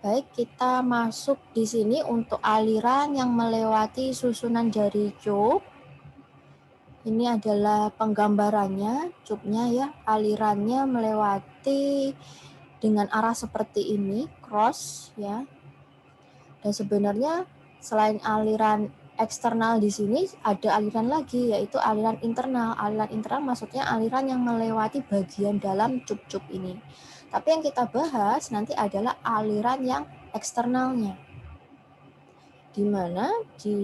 Baik, kita masuk di sini untuk aliran yang melewati susunan jari cup. Ini adalah penggambarannya, cupnya ya. Alirannya melewati dengan arah seperti ini, cross ya. Dan sebenarnya selain aliran eksternal di sini ada aliran lagi, yaitu aliran internal. Aliran internal maksudnya aliran yang melewati bagian dalam cup-cup ini. Tapi yang kita bahas nanti adalah aliran yang eksternalnya, di mana di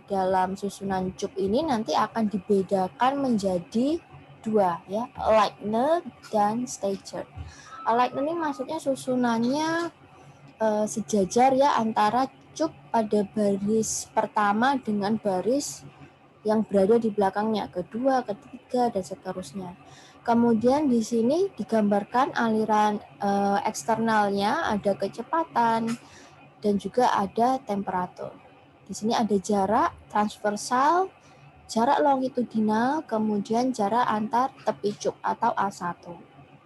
dalam susunan cup ini nanti akan dibedakan menjadi dua ya, Lightner dan Stager. Lightner ini maksudnya susunannya sejajar ya antara cup pada baris pertama dengan baris yang berada di belakangnya, kedua, ketiga, dan seterusnya. Kemudian di sini digambarkan aliran eksternalnya, ada kecepatan dan juga ada temperatur. Di sini ada jarak transversal, jarak longitudinal, kemudian jarak antar tepi cup atau A1.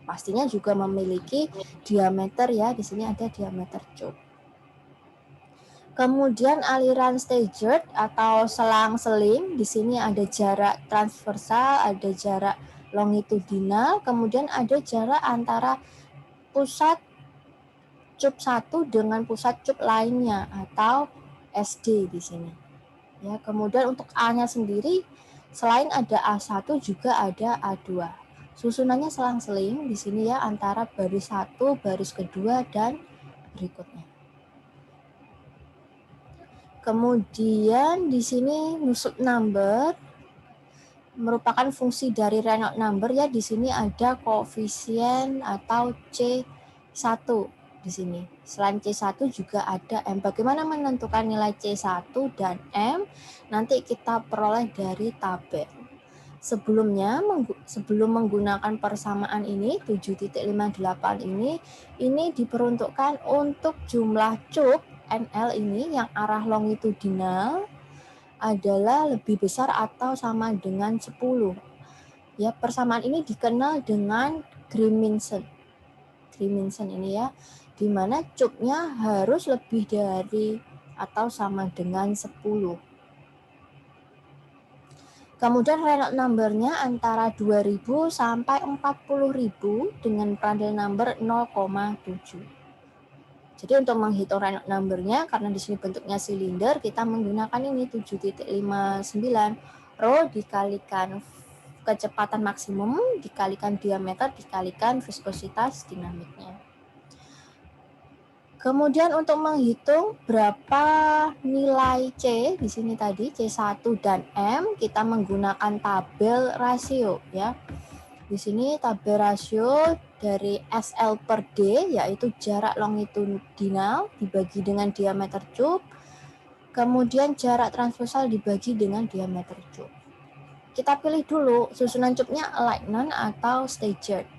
Pastinya juga memiliki diameter ya, di sini ada diameter cup. Kemudian aliran staggered atau selang-seling, di sini ada jarak transversal, ada jarak longitudinal, kemudian ada jarak antara pusat cup 1 dengan pusat cup lainnya atau SD di sini. Ya, kemudian untuk A-nya sendiri selain ada A1 juga ada A2. Susunannya selang-seling di sini ya antara baris 1, baris kedua dan berikutnya. Kemudian di sini nusuk number merupakan fungsi dari Reynolds number ya. Di sini ada koefisien atau C1 di sini. Selain C1 juga ada M. Bagaimana menentukan nilai C1 dan M? Nanti kita peroleh dari tabel. Sebelum menggunakan persamaan ini 7.58 ini diperuntukkan untuk jumlah cup NL ini yang arah longitudinal adalah lebih besar atau sama dengan 10. Ya, persamaan ini dikenal dengan Grimminson. Grimminson ini ya, di mana cupnya harus lebih dari atau sama dengan 10. Kemudian Reynolds number-nya antara 2000 sampai 40.000 dengan Prandtl number 0,7. Jadi untuk menghitung Reynolds number-nya, karena di sini bentuknya silinder, kita menggunakan ini 7.59. Rho dikalikan kecepatan maksimum, dikalikan diameter, dikalikan viskositas dinamiknya. Kemudian untuk menghitung berapa nilai C di sini tadi C1 dan M, kita menggunakan tabel rasio ya. Di sini tabel rasio dari SL per D yaitu jarak longitudinal dibagi dengan diameter cup, kemudian jarak transversal dibagi dengan diameter cup. Kita pilih dulu susunan cupnya Lightner atau Staggered.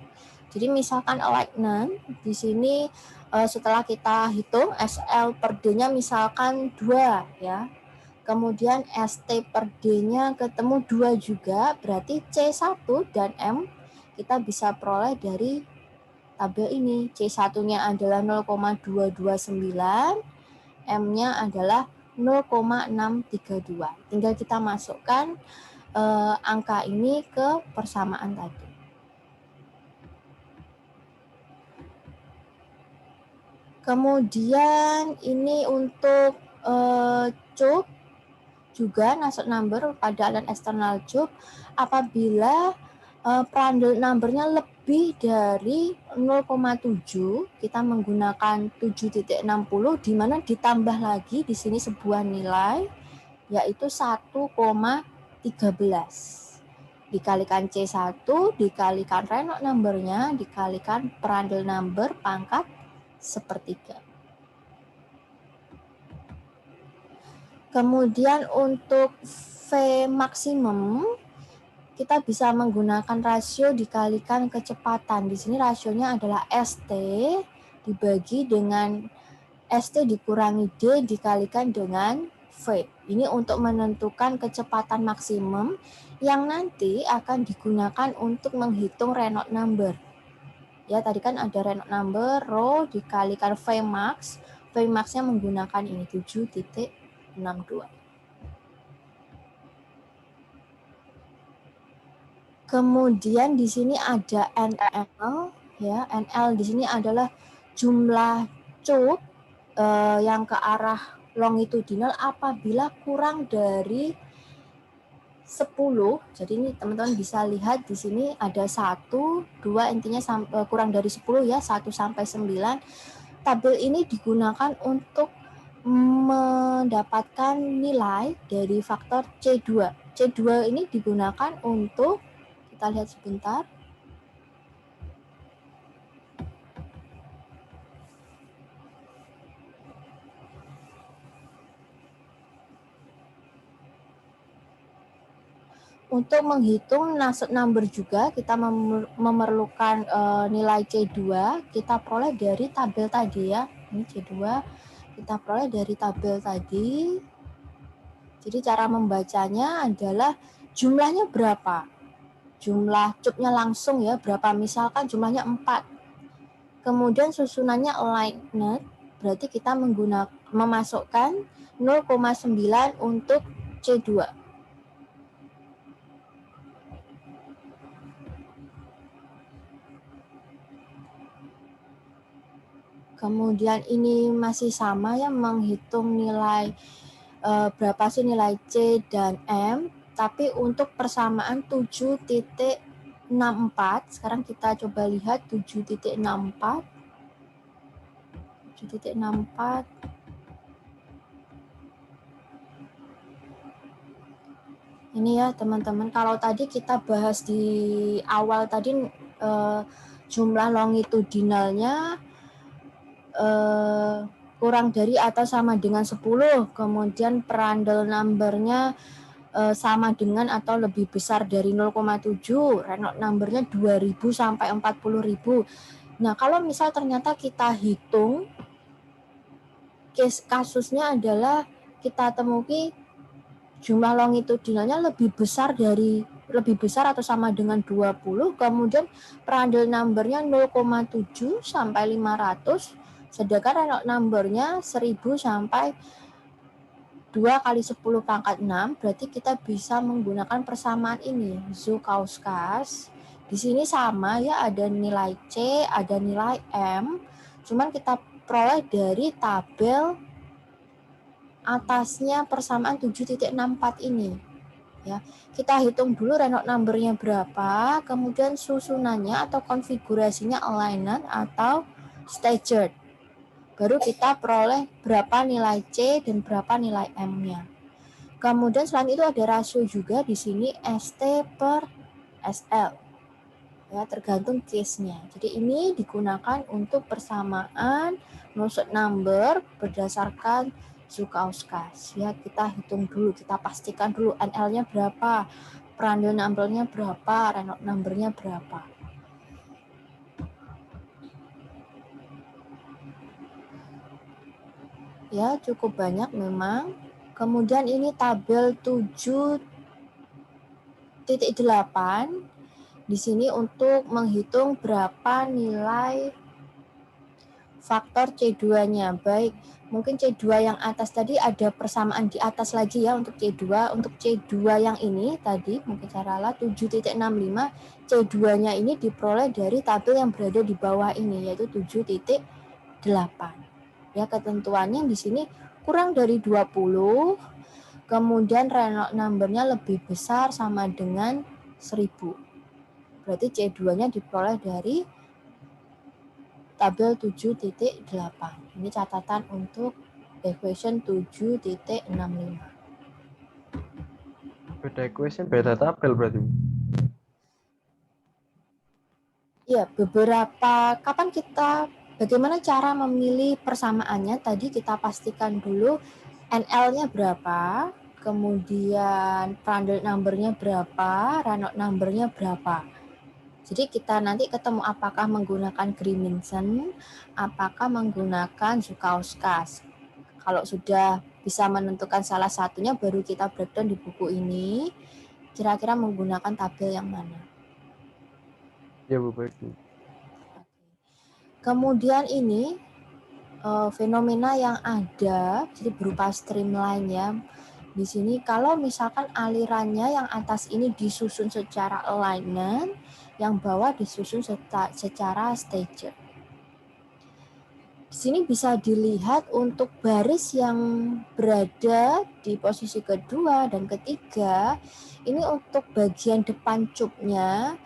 Jadi misalkan Lightner di sini setelah kita hitung SL per D-nya misalkan 2 ya. Kemudian ST per D-nya ketemu 2 juga, berarti C1 dan M kita bisa peroleh dari tabel ini. C1-nya adalah 0,229, M-nya adalah 0,632. Tinggal kita masukkan angka ini ke persamaan tadi. Kemudian ini untuk cup juga Nusselt number pada aliran eksternal cup apabila Prandtl number-nya lebih dari 0,7 kita menggunakan 7.60 di mana ditambah lagi di sini sebuah nilai yaitu 1,13 dikalikan C1 dikalikan Reynolds number-nya dikalikan Prandtl number pangkat sepertiga. Kemudian untuk V maksimum kita bisa menggunakan rasio dikalikan kecepatan. Di sini rasionya adalah ST dibagi dengan ST dikurangi D dikalikan dengan V. Ini untuk menentukan kecepatan maksimum yang nanti akan digunakan untuk menghitung Reynolds number. Ya, tadi kan ada Reynolds number, rho dikalikan Vmax. Vmax-nya menggunakan ini 7.62. Kemudian di sini ada NL, ya. NL di sini adalah jumlah cup yang ke arah longitudinal apabila kurang dari 10. Jadi ini teman-teman bisa lihat di sini ada 1, 2, intinya kurang dari 10 ya, 1 sampai 9. Tabel ini digunakan untuk mendapatkan nilai dari faktor C2. C2 ini digunakan untuk, kita lihat sebentar. Untuk menghitung Nusselt number juga kita memerlukan nilai C2, kita peroleh dari tabel tadi ya. Ini C2, kita peroleh dari tabel tadi. Jadi cara membacanya adalah jumlahnya berapa? Jumlah cupnya langsung ya, berapa? Misalkan jumlahnya 4. Kemudian susunannya aligned, berarti kita memasukkan 0,9 untuk C2. Kemudian ini masih sama ya, menghitung nilai berapa sih nilai C dan M, tapi untuk persamaan 7.64. Sekarang kita coba lihat 7.64. 7.64. Ini ya teman-teman, kalau tadi kita bahas di awal tadi jumlah longitudinalnya kurang dari atau sama dengan 10, kemudian Prandtl number-nya sama dengan atau lebih besar dari 0,7, Reynolds number-nya 2.000 sampai 40.000. Nah, kalau misal ternyata kita hitung, kasusnya adalah kita temui jumlah longitudinalnya lebih besar atau sama dengan 20, kemudian Prandtl number-nya 0,7 sampai 500, sedangkan Reynolds number-nya 1000 sampai 2 kali 10 pangkat 6, berarti kita bisa menggunakan persamaan ini, Zhukauskas. Di sini sama ya, ada nilai C, ada nilai M, cuman kita peroleh dari tabel atasnya persamaan 7.64 ini. Ya, kita hitung dulu Reynolds number-nya berapa, kemudian susunannya atau konfigurasinya aligned atau staggered. Baru kita peroleh berapa nilai C dan berapa nilai M-nya. Kemudian selain itu ada rasio juga di sini ST per SL. Ya, tergantung case-nya. Jadi ini digunakan untuk persamaan Nusselt number berdasarkan Zhukauskas. Ya, kita hitung dulu, kita pastikan dulu NL-nya berapa, Prandtl number-nya berapa, Reynolds number-nya berapa. Ya, cukup banyak memang. Kemudian ini tabel 7.8. Di sini untuk menghitung berapa nilai faktor C2-nya. Baik, mungkin C2 yang atas tadi ada persamaan di atas lagi ya untuk C2. Untuk C2 yang ini tadi mungkin cara 7.65, C2-nya ini diperoleh dari tabel yang berada di bawah ini yaitu 7.8. Ya, ketentuannya di sini kurang dari 20, kemudian Reynolds number-nya lebih besar sama dengan 1000. Berarti C2-nya diperoleh dari tabel 7.8. Ini catatan untuk equation 7.65. Beda equation, beda tabel berarti. Ya, bagaimana cara memilih persamaannya? Tadi kita pastikan dulu NL-nya berapa, kemudian Prandtl number-nya berapa, Reynolds number-nya berapa. Jadi kita nanti ketemu apakah menggunakan Grimminson, apakah menggunakan Zhukauskas. Kalau sudah bisa menentukan salah satunya, baru kita breakdown di buku ini, kira-kira menggunakan tabel yang mana. Ya Bu, baik Bu. Kemudian ini fenomena yang ada, jadi berupa streamline ya. Di sini kalau misalkan alirannya yang atas ini disusun secara alignment, yang bawah disusun secara staged. Di sini bisa dilihat untuk baris yang berada di posisi kedua dan ketiga, ini untuk bagian depan cupnya,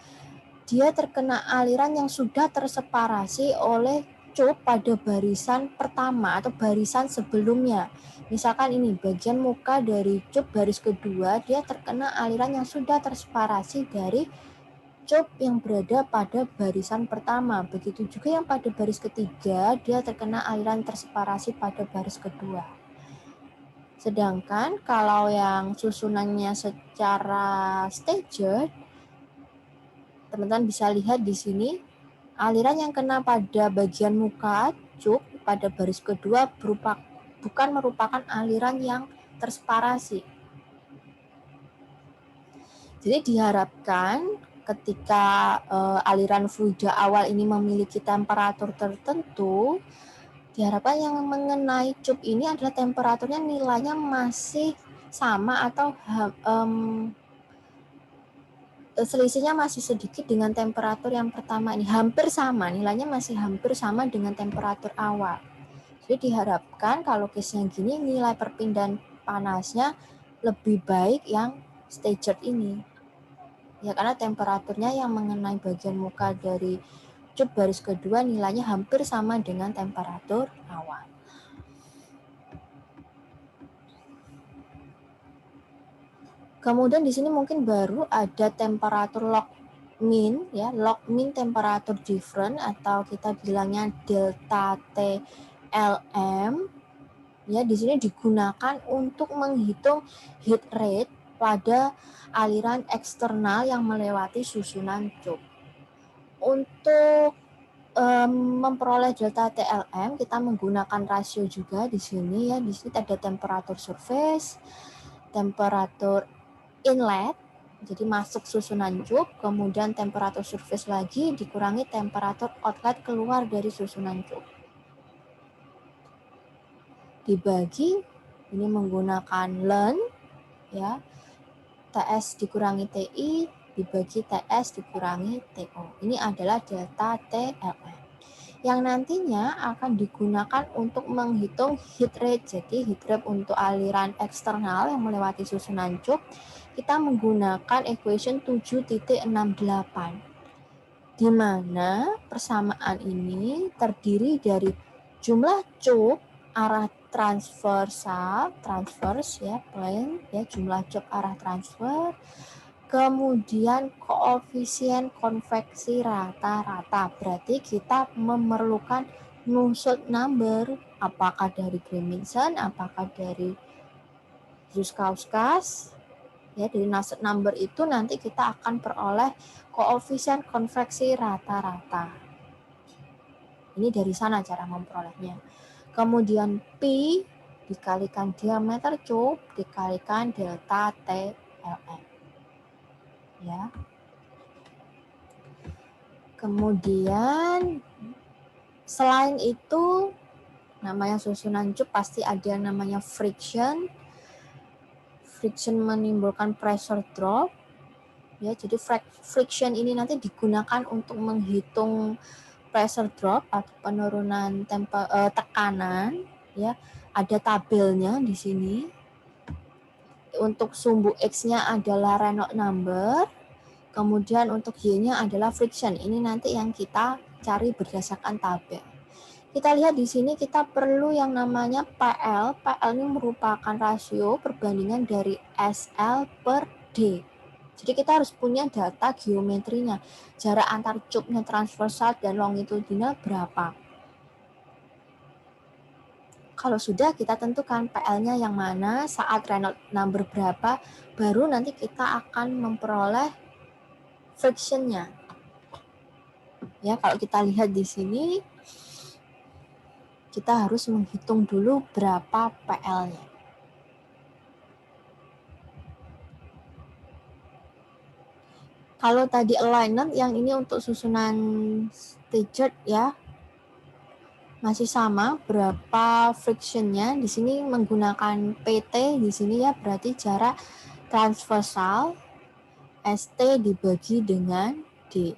dia terkena aliran yang sudah terseparasi oleh cup pada barisan pertama atau barisan sebelumnya. Misalkan ini bagian muka dari cup baris kedua, dia terkena aliran yang sudah terseparasi dari cup yang berada pada barisan pertama. Begitu juga yang pada baris ketiga, dia terkena aliran terseparasi pada baris kedua. Sedangkan kalau yang susunannya secara staged, teman-teman bisa lihat di sini, aliran yang kena pada bagian muka cup pada baris kedua bukan merupakan aliran yang terseparasi. Jadi diharapkan ketika aliran fluida awal ini memiliki temperatur tertentu, diharapkan yang mengenai cup ini adalah temperaturnya nilainya masih sama atau selisihnya masih sedikit dengan temperatur yang pertama ini, hampir sama, nilainya masih hampir sama dengan temperatur awal. Jadi diharapkan kalau case yang gini nilai perpindahan panasnya lebih baik yang staged ini. Ya karena temperaturnya yang mengenai bagian muka dari cup baris kedua nilainya hampir sama dengan temperatur awal. Kemudian di sini mungkin baru ada temperatur log mean ya, log mean temperature difference atau kita bilangnya delta T LM. Ya, di sini digunakan untuk menghitung heat rate pada aliran eksternal yang melewati susunan cup. Untuk memperoleh delta TLM kita menggunakan rasio juga di sini ya. Di sini ada temperatur surface, temperatur inlet, jadi masuk susunan cup, kemudian temperatur surface lagi dikurangi temperatur outlet keluar dari susunan cup. Dibagi ini menggunakan ln ya, TS dikurangi TI dibagi TS dikurangi TO. Ini adalah delta TLM yang nantinya akan digunakan untuk menghitung heat rate. Jadi heat rate untuk aliran eksternal yang melewati susunan cup kita menggunakan equation 7.68 di mana persamaan ini terdiri dari jumlah cup arah transverse ya, plane ya, jumlah cup arah transfer, kemudian koefisien konveksi rata-rata. Berarti kita memerlukan Nusselt number, apakah dari Grimminson, apakah dari Ruskauskas. Ya, dari Nusselt number itu nanti kita akan peroleh koefisien konveksi rata-rata. Ini dari sana cara memperolehnya. Kemudian P dikalikan diameter cup dikalikan delta TLM. Ya. Kemudian selain itu namanya susunan cup pasti ada yang namanya friction. Friction menimbulkan pressure drop. Ya, jadi friction ini nanti digunakan untuk menghitung pressure drop atau penurunan tekanan ya. Ada tabelnya di sini. Untuk sumbu X-nya adalah Reynolds number. Kemudian untuk Y-nya adalah friction. Ini nanti yang kita cari berdasarkan tabel. Kita lihat di sini kita perlu yang namanya PL. PL ini merupakan rasio perbandingan dari SL per D. Jadi kita harus punya data geometrinya. Jarak antar cupnya transversal dan longitudinal berapa. Kalau sudah kita tentukan PL-nya yang mana, saat Reynolds number berapa, baru nanti kita akan memperoleh friction-nya. Ya, kalau kita lihat di sini, kita harus menghitung dulu berapa PL-nya. Kalau tadi alignment, yang ini untuk susunan staged ya, masih sama berapa frictionnya. Di sini menggunakan PT di sini ya, berarti jarak transversal ST dibagi dengan D.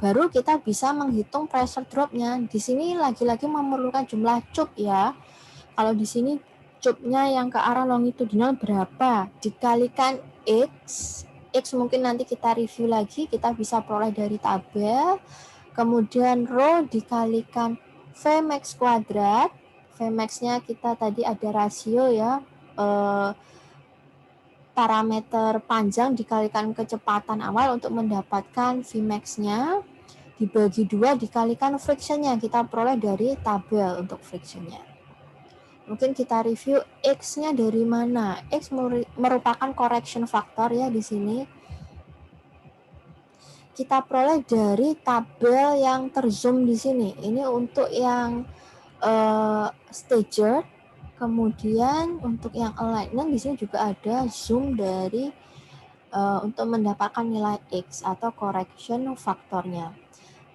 Baru kita bisa menghitung pressure drop-nya. Di sini lagi-lagi memerlukan jumlah cup ya. Kalau di sini cupnya yang ke arah longitudinal berapa? Dikalikan X. X mungkin nanti kita review lagi, kita bisa peroleh dari tabel. Kemudian rho dikalikan Vmax kuadrat. Vmax-nya kita tadi ada rasio ya. Parameter panjang dikalikan kecepatan awal untuk mendapatkan Vmax-nya. Dibagi 2 dikalikan friction-nya. Kita peroleh dari tabel untuk friction-nya. Mungkin kita review X-nya dari mana. X merupakan correction factor ya di sini. Kita peroleh dari tabel yang terzoom di sini. Ini untuk yang stager. Kemudian untuk yang alignment di sini juga ada zoom dari untuk mendapatkan nilai X atau correction faktornya.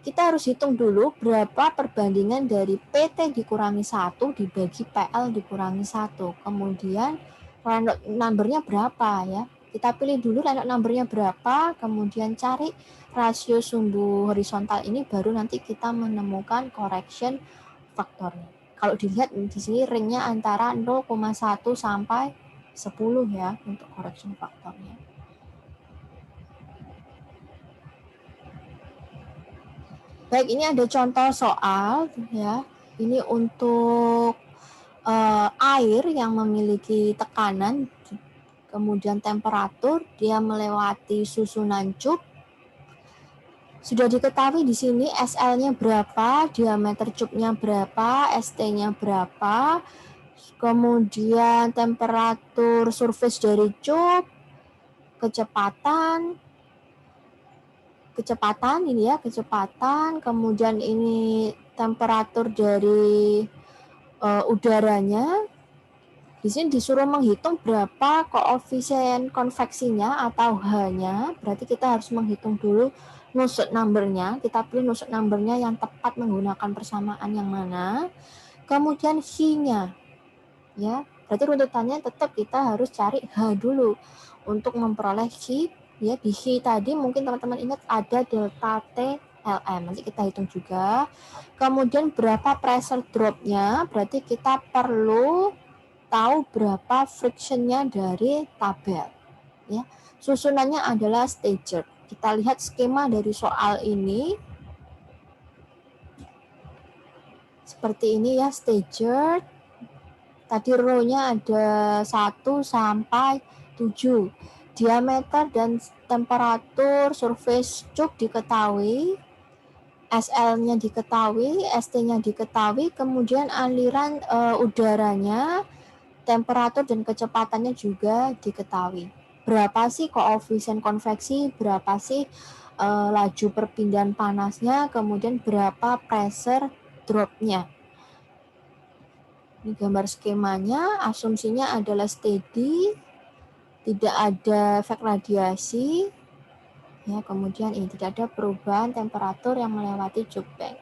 Kita harus hitung dulu berapa perbandingan dari PT dikurangi 1 dibagi PL dikurangi 1. Kemudian Reynolds number-nya berapa ya. Kita pilih dulu Reynolds number-nya berapa, kemudian cari rasio sumbu horizontal ini, baru nanti kita menemukan correction faktornya. Kalau dilihat di sini ringnya antara 0,1 sampai 10 ya untuk correction faktornya. Baik, ini ada contoh soal ya. Ini untuk air yang memiliki tekanan, kemudian temperatur, dia melewati susunan cup. Sudah diketahui di sini SL-nya berapa, diameter cupnya berapa, ST-nya berapa, kemudian temperatur surface dari cup, kecepatan ini ya, kecepatan, kemudian ini temperatur dari udaranya. Di sini disuruh menghitung berapa koefisien konveksinya atau H-nya, berarti kita harus menghitung dulu Nusselt number-nya. Kita pilih Nusselt number-nya yang tepat menggunakan persamaan yang mana. Kemudian H-nya. Ya, berarti runtutannya tetap kita harus cari H dulu untuk memperoleh H. Ya, di H tadi mungkin teman-teman ingat ada delta T LM. Nanti kita hitung juga. Kemudian berapa pressure drop-nya, berarti kita perlu tahu berapa friction-nya dari tabel. Ya, susunannya adalah stager. Kita lihat skema dari soal ini. Seperti ini ya, stager. Tadi row-nya ada 1 sampai 7. Diameter dan temperatur surface cup diketahui. SL-nya diketahui, ST-nya diketahui, kemudian aliran udaranya, temperatur dan kecepatannya juga diketahui. Berapa sih koefisien konveksi, berapa sih laju perpindahan panasnya, kemudian berapa pressure drop-nya. Ini gambar skemanya, asumsinya adalah steady, tidak ada efek radiasi, ya, kemudian ini tidak ada perubahan temperatur yang melewati cup bank.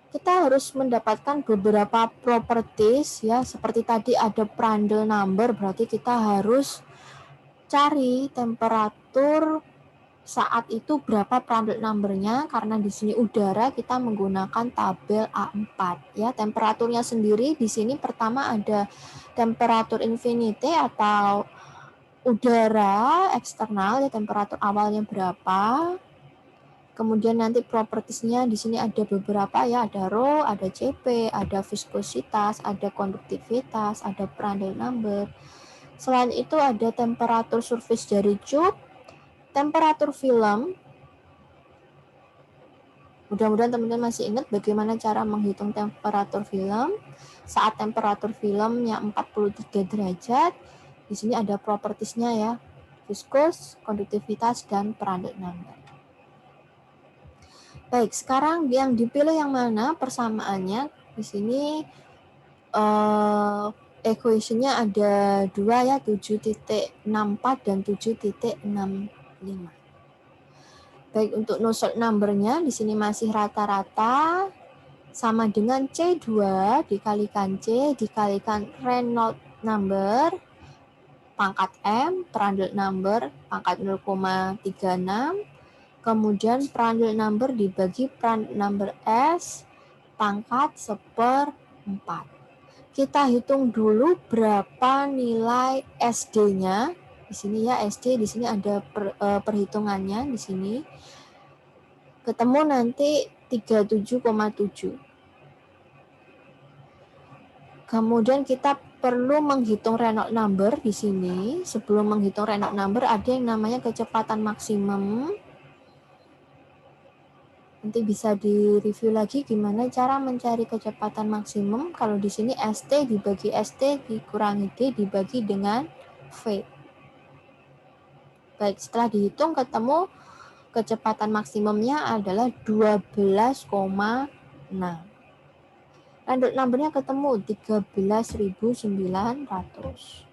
Kita harus mendapatkan beberapa properties ya, seperti tadi ada Prandtl number, berarti kita harus cari temperatur saat itu berapa Prandtl number-nya, karena di sini udara kita menggunakan tabel A4 ya. Temperaturnya sendiri di sini pertama ada temperatur infinity atau udara eksternal ya, temperatur awalnya berapa. Kemudian nanti propertiesnya di sini ada beberapa ya, ada rho, ada Cp, ada viskositas, ada konduktivitas, ada Prandtl number. Selain itu ada temperatur surface dari cup, temperatur film. Mudah-mudahan teman-teman masih ingat bagaimana cara menghitung temperatur film. Saat temperatur filmnya 43 derajat, di sini ada propertiesnya ya, viskus, konduktivitas, dan Prandtl number. Baik, sekarang yang dipilih yang mana persamaannya? Di sini equation-nya ada 2 ya, 7.64 dan 7.65. Baik, untuk no short number-nya di sini masih rata-rata sama dengan C2 dikalikan C dikalikan Reynolds number pangkat M, Prandtl number pangkat 0,36, kemudian Prandtl number dibagi Prandtl number S pangkat 1/4. Kita hitung dulu berapa nilai SD-nya. Di sini ya SD, di sini ada perhitungannya di sini. Ketemu nanti 37,7. Kemudian kita perlu menghitung Reynolds number di sini. Sebelum menghitung Reynolds number ada yang namanya kecepatan maksimum. Nanti bisa direview lagi gimana cara mencari kecepatan maksimum. Kalau di sini ST dibagi ST dikurangi D dibagi dengan V. Baik, setelah dihitung ketemu kecepatan maksimumnya adalah 12,6. Reynolds number-nya ketemu 13.900.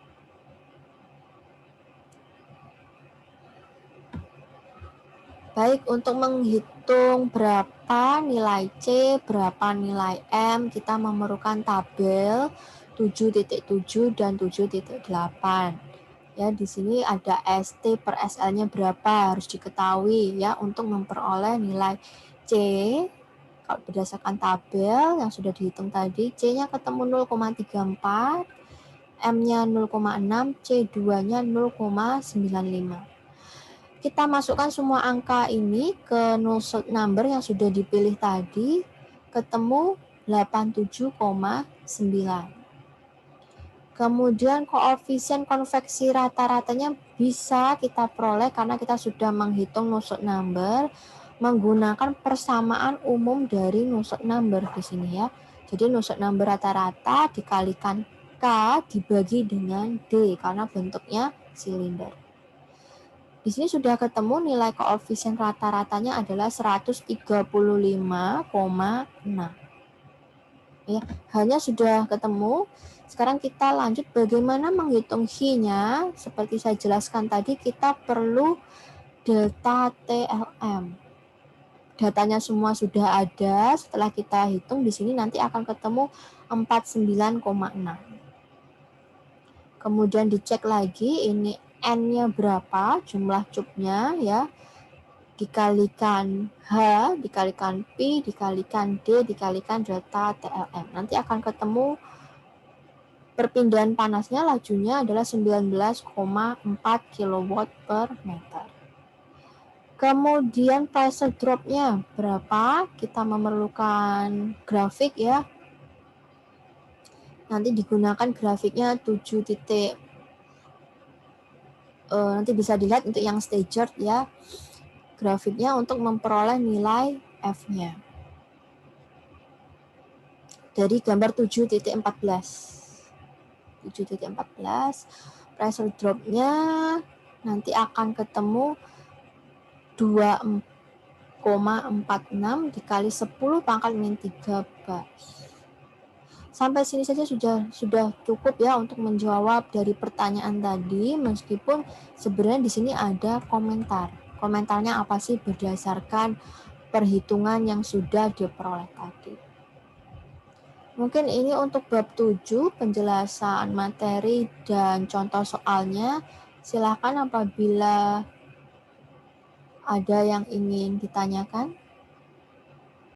Baik, untuk menghitung berapa nilai C, berapa nilai M, kita memerlukan tabel 7.7 dan 7.8. Ya, di sini ada ST per SL-nya berapa harus diketahui ya untuk memperoleh nilai C. Kalau berdasarkan tabel yang sudah dihitung tadi, C-nya ketemu 0,34, M-nya 0,6, C2-nya 0,95. Kita masukkan semua angka ini ke no short number yang sudah dipilih tadi, ketemu 87,9. Kemudian koefisien konveksi rata-ratanya bisa kita peroleh karena kita sudah menghitung no short number menggunakan persamaan umum dari no short number di sini ya. Jadi no short number rata-rata dikalikan K dibagi dengan D karena bentuknya silinder. Di sini sudah ketemu nilai koefisien rata-ratanya adalah 135,6. Ya, hanya sudah ketemu. Sekarang kita lanjut bagaimana menghitung H-nya. Seperti saya jelaskan tadi, kita perlu delta TLM. Datanya semua sudah ada. Setelah kita hitung di sini nanti akan ketemu 49,6. Kemudian dicek lagi ini N-nya berapa, jumlah cubnya ya, dikalikan H, dikalikan P, dikalikan D, dikalikan delta TLM. Nanti akan ketemu perpindahan panasnya lajunya adalah 19,4 kW per meter. Kemudian pressure drop-nya berapa, kita memerlukan grafik ya. Nanti digunakan grafiknya 7 titik. Nanti bisa dilihat untuk yang staggered ya, grafiknya untuk memperoleh nilai F-nya. Dari gambar 7.14. 7.14, pressure drop-nya nanti akan ketemu 2,46 dikali 10 pangkat min 3 bar. Sampai sini saja sudah cukup ya untuk menjawab dari pertanyaan tadi, meskipun sebenarnya di sini ada komentar. Komentarnya apa sih berdasarkan perhitungan yang sudah diperoleh tadi. Mungkin ini untuk bab 7, penjelasan materi dan contoh soalnya. Silakan apabila ada yang ingin ditanyakan.